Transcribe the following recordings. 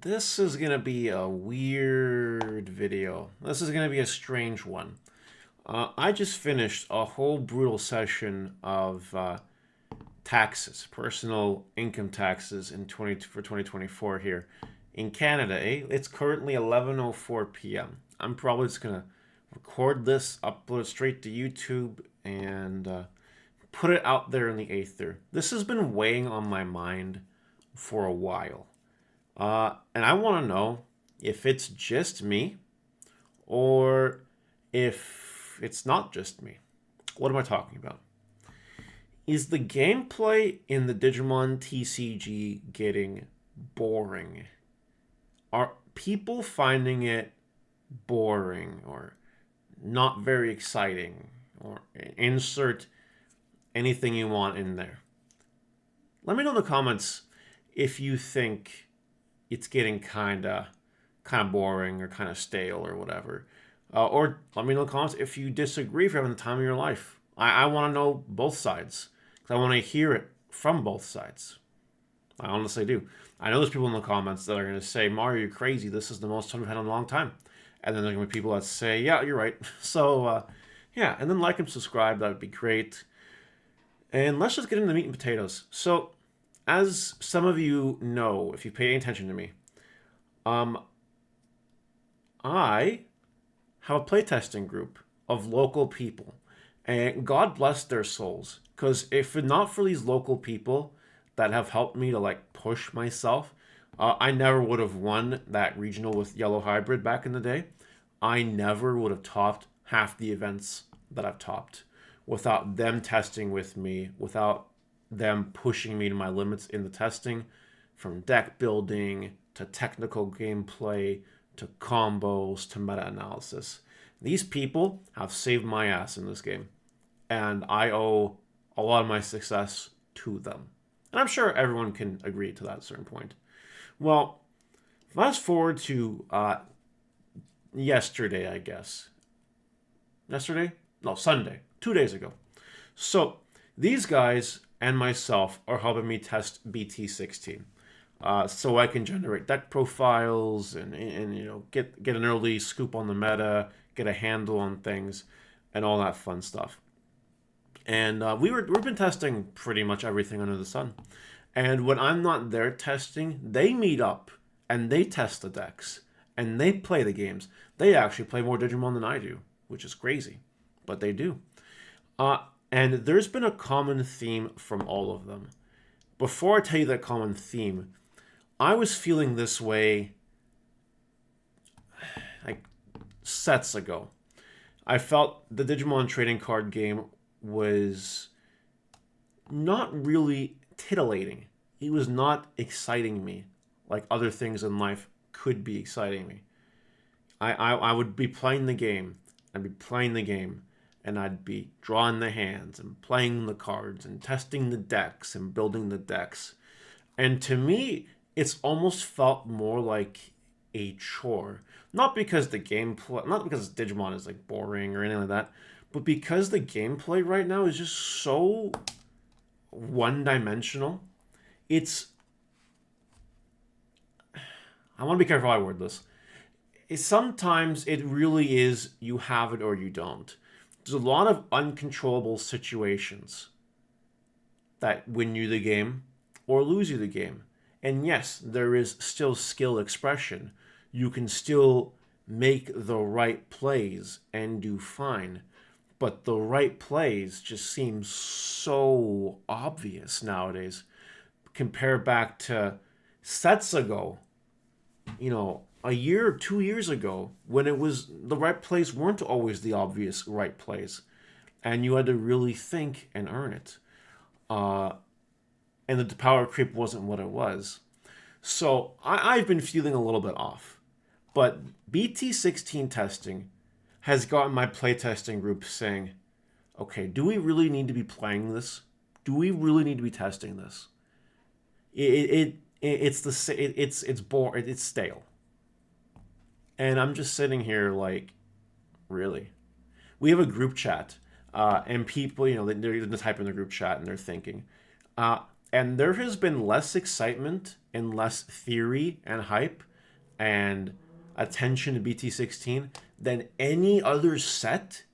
This is going to be a weird video. This is going to be a strange one. I just finished a whole brutal session of taxes, personal income taxes for 2024 here in Canada. It's currently 11:04 p.m. I'm probably just going to record this, upload it straight to YouTube, and put it out there in the aether. This has been weighing on my mind for a while. And I want to know if it's just me or if it's not just me. What am I talking about? Is the gameplay in the Digimon TCG getting boring? Are people finding it boring or not very exciting? Or insert anything you want in there. Let me know in the comments if you think it's getting kind of boring or kind of stale or whatever. Or let me know in the comments if you disagree, if you're having the time of your life. I want to know both sides because I want to hear it from both sides. I honestly do. I know there's people in the comments that are going to say, Mario, you're crazy. This is the most fun we've had in a long time. And then there are going to be people that say, yeah, you're right. So, yeah, and then like and subscribe. That would be great. And let's just get into the meat and potatoes. So, as some of you know, if you pay any attention to me, um, I have a playtesting group of local people, and God bless their souls. Because if not for these local people that have helped me to like push myself, I never would have won that regional with Yellow Hybrid back in the day. I never would have topped half the events that I've topped without them testing with me, without them pushing me to my limits in the testing, from deck building to technical gameplay to combos to meta analysis. These people have saved my ass in this game, and I owe a lot of my success to them. And I'm sure everyone can agree to that at a certain point. Well, fast forward to yesterday, I guess. Yesterday? No, Sunday. 2 days ago. So these guys and myself are helping me test BT16. So I can generate deck profiles and you know get an early scoop on the meta, get a handle on things, and all that fun stuff. And we've been testing pretty much everything under the sun. And when I'm not there testing, they meet up and they test the decks and they play the games. They actually play more Digimon than I do, which is crazy, but they do. And there's been a common theme from all of them. Before I tell you that common theme, I was feeling this way like sets ago. I felt the Digimon trading card game was not really titillating. It was not exciting me like other things in life could be exciting me. I would be playing the game. I'd be playing the game and I'd be drawing the hands and playing the cards and testing the decks and building the decks. And to me, it's almost felt more like a chore. Not because the gameplay, not because Digimon is like boring or anything like that, but because the gameplay right now is just so one-dimensional. It's, I want to be careful how I word this. Sometimes it really is you have it or you don't. There's a lot of uncontrollable situations that win you the game or lose you the game. And yes, there is still skill expression. You can still make the right plays and do fine. But the right plays just seem so obvious nowadays. Compare back to sets ago, you know, a year or 2 years ago, when it was the right plays weren't always the obvious right plays. And you had to really think and earn it. Uh, and the power creep wasn't what it was. So I've been feeling a little bit off. But BT16 testing has gotten my playtesting group saying, okay, do we really need to be playing this? Do we really need to be testing this? It's boring. It's stale. And I'm just sitting here like, really? We have a group chat, and people, you know, they're just typing in the group chat and they're thinking. And there has been less excitement and less theory and hype and attention to BT16 than any other set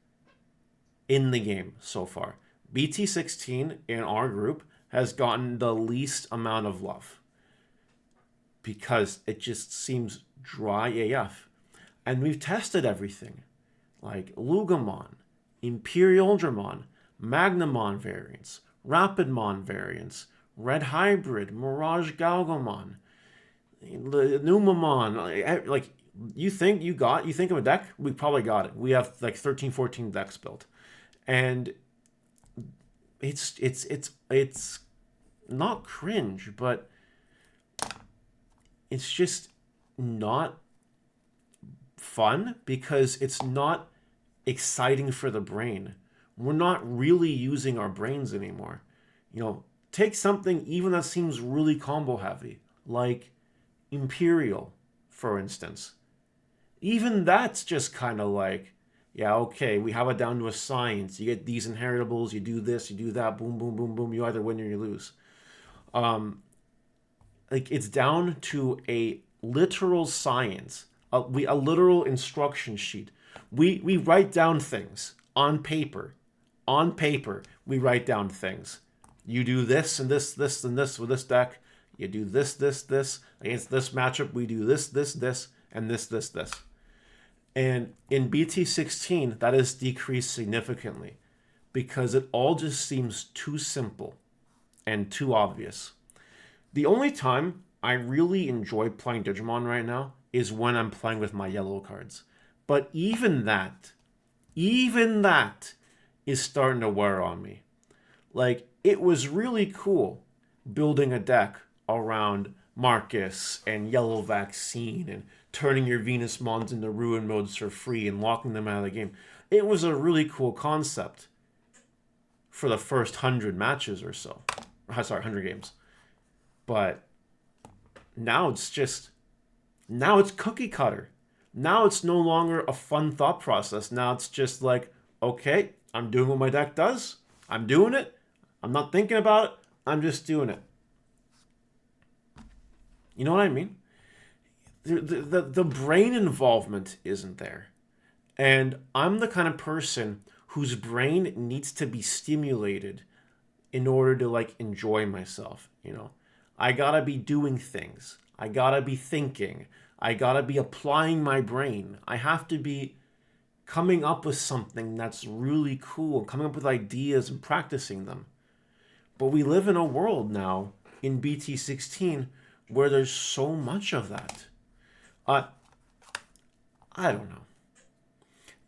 in the game so far. BT16 in our group has gotten the least amount of love because it just seems dry AF. And we've tested everything like Lugamon, Imperial Ultramon, Magnamon variants, Rapidmon variants, Red Hybrid, Mirage Galgamon, Numamon. Like you think of a deck, we probably got it. We have like 13, 14 decks built. And it's not cringe, but it's just not fun because it's not exciting for the brain. We're not really using our brains anymore. Take something even that seems really combo heavy, like Imperial, for instance. Even that's just kind of like, yeah, okay, we have it down to a science. You get these inheritables, you do this, you do that, boom, boom, boom, boom. You either win or you lose. Like it's down to a literal science, a literal instruction sheet. We write down things on paper. On paper, we write down things. You do this and this, this and this with this deck. You do this, this, this. Against this matchup, we do this, this, this, and this, this, this. And in BT16, that has decreased significantly because it all just seems too simple and too obvious. The only time I really enjoy playing Digimon right now is when I'm playing with my yellow cards. But even that is starting to wear on me. Like, it was really cool building a deck around Marcus and Yellow Vaccine and turning your Venus Mons into Ruin modes for free and locking them out of the game. It was a really cool concept for the first 100 matches or so. Sorry, 100 games. But now it's cookie cutter. Now it's no longer a fun thought process. Now it's just like, okay, I'm doing what my deck does. I'm doing it. I'm not thinking about it. I'm just doing it. You know what I mean? The brain involvement isn't there. And I'm the kind of person whose brain needs to be stimulated in order to like enjoy myself, I gotta be doing things. I gotta be thinking. I gotta be applying my brain. I have to be coming up with something that's really cool, coming up with ideas and practicing them. But we live in a world now in BT16 where there's so much of that. I don't know.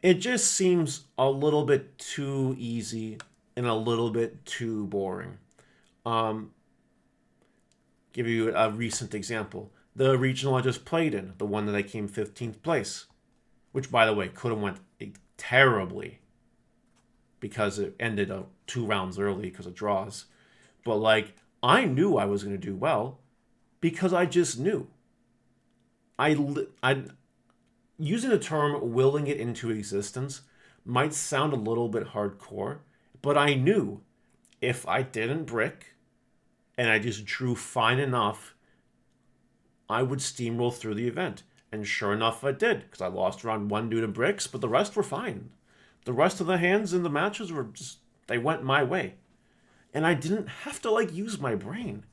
It just seems a little bit too easy and a little bit too boring. Give you a recent example. The regional I just played in, the one that I came 15th place, which, by the way, could have went terribly because it ended up 2 rounds early because of draws. But, like, I knew I was going to do well because I just knew. I using the term willing it into existence might sound a little bit hardcore, but I knew if I didn't brick and I just drew fine enough, I would steamroll through the event. And sure enough, I did, because I lost round 1 due to bricks, but the rest were fine. The rest of the hands in the matches were just, they went my way. And I didn't have to, like, use my brain.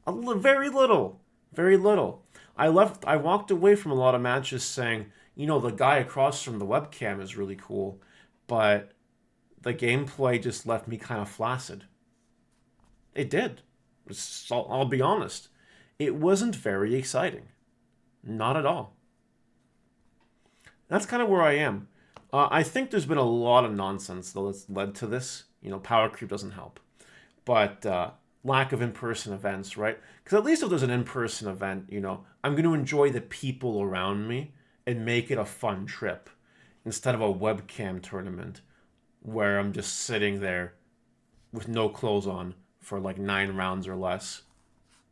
Very little. Very little. I walked away from a lot of matches saying, the guy across from the webcam is really cool, but the gameplay just left me kind of flaccid. It did. I'll be honest. It wasn't very exciting. Not at all. That's kind of where I am. I think there's been a lot of nonsense that's led to this. Power creep doesn't help. But lack of in-person events, right? Because at least if there's an in-person event, I'm going to enjoy the people around me and make it a fun trip instead of a webcam tournament where I'm just sitting there with no clothes on for like 9 rounds or less,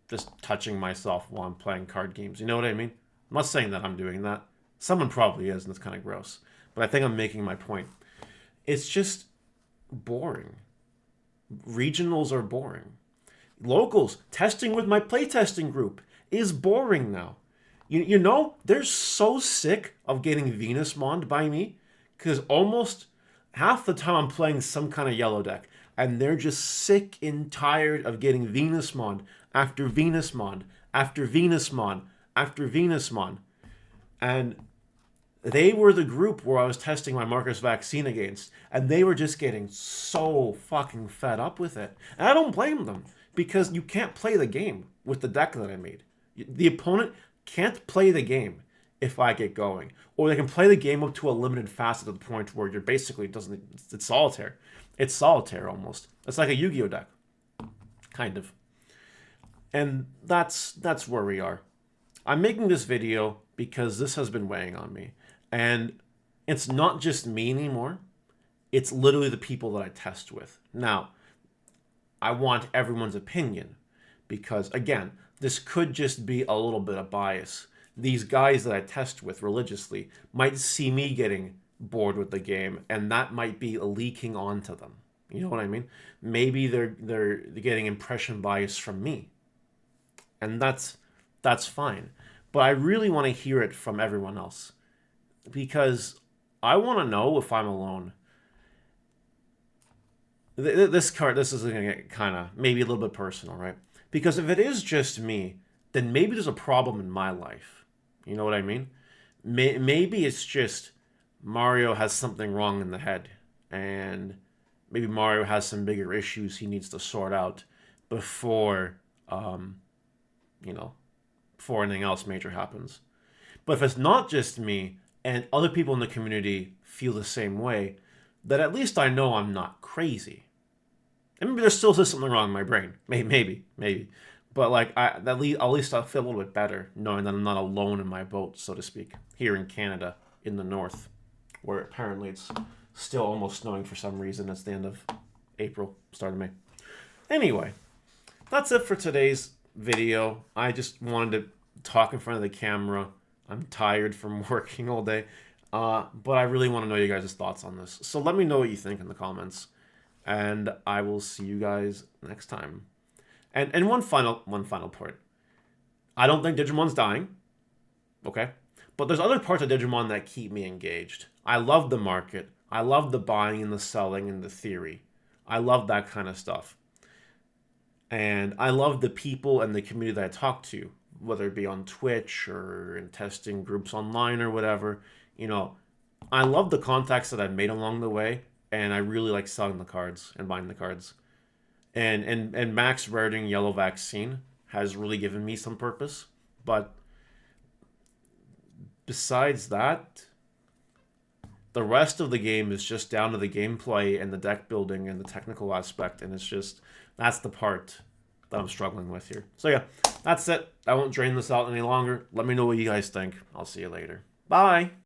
just touching myself while I'm playing card games. You know what I mean? I'm not saying that I'm doing that. Someone probably is, and it's kind of gross. But I think I'm making my point. It's just boring. Regionals are boring. Locals, testing with my playtesting group is boring now. You know, they're so sick of getting Venusmon by me because almost half the time I'm playing some kind of yellow deck, and they're just sick and tired of getting Venusmon after Venusmon after Venusmon after Venusmon. And they were the group where I was testing my Marcus vaccine against, and they were just getting so fucking fed up with it. And I don't blame them because you can't play the game with the deck that I made. The opponent can't play the game if I get going, or they can play the game up to a limited facet to the point where you're basically doesn't. It's solitaire. It's solitaire almost. It's like a Yu-Gi-Oh deck, kind of. And that's where we are. I'm making this video because this has been weighing on me. And it's not just me anymore. It's literally the people that I test with. Now, I want everyone's opinion because, again, this could just be a little bit of bias. These guys that I test with religiously might see me getting bored with the game, and that might be leaking onto them. You know what I mean? Maybe they're getting impression bias from me, and that's fine. But I really want to hear it from everyone else because I want to know if I'm alone. This is going to get kind of maybe a little bit personal, right? Because if it is just me, then maybe there's a problem in my life. You know what I mean? Maybe it's just Mario has something wrong in the head, and maybe Mario has some bigger issues he needs to sort out before, you know, before anything else major happens. But if it's not just me and other people in the community feel the same way, then at least I know I'm not crazy. And maybe there's still something wrong in my brain. Maybe. But like, at least I'll feel a little bit better knowing that I'm not alone in my boat, so to speak, here in Canada, in the north, where apparently it's still almost snowing for some reason. It's the end of April, start of May. Anyway, that's it for today's video. I just wanted to talk in front of the camera. I'm tired from working all day, but I really want to know you guys' thoughts on this. So let me know what you think in the comments, and I will see you guys next time. And one final point. I don't think Digimon's dying, okay? But there's other parts of Digimon that keep me engaged. I love the market. I love the buying and the selling and the theory. I love that kind of stuff. And I love the people and the community that I talk to, whether it be on Twitch or in testing groups online or whatever. You know, I love the contacts that I've made along the way, and I really like selling the cards and buying the cards. And Max Rariting Yellow Vaccine has really given me some purpose. But besides that, the rest of the game is just down to the gameplay and the deck building and the technical aspect, and it's just, that's the part that I'm struggling with here. So yeah, that's it. I won't drain this out any longer. Let me know what you guys think. I'll see you later. Bye!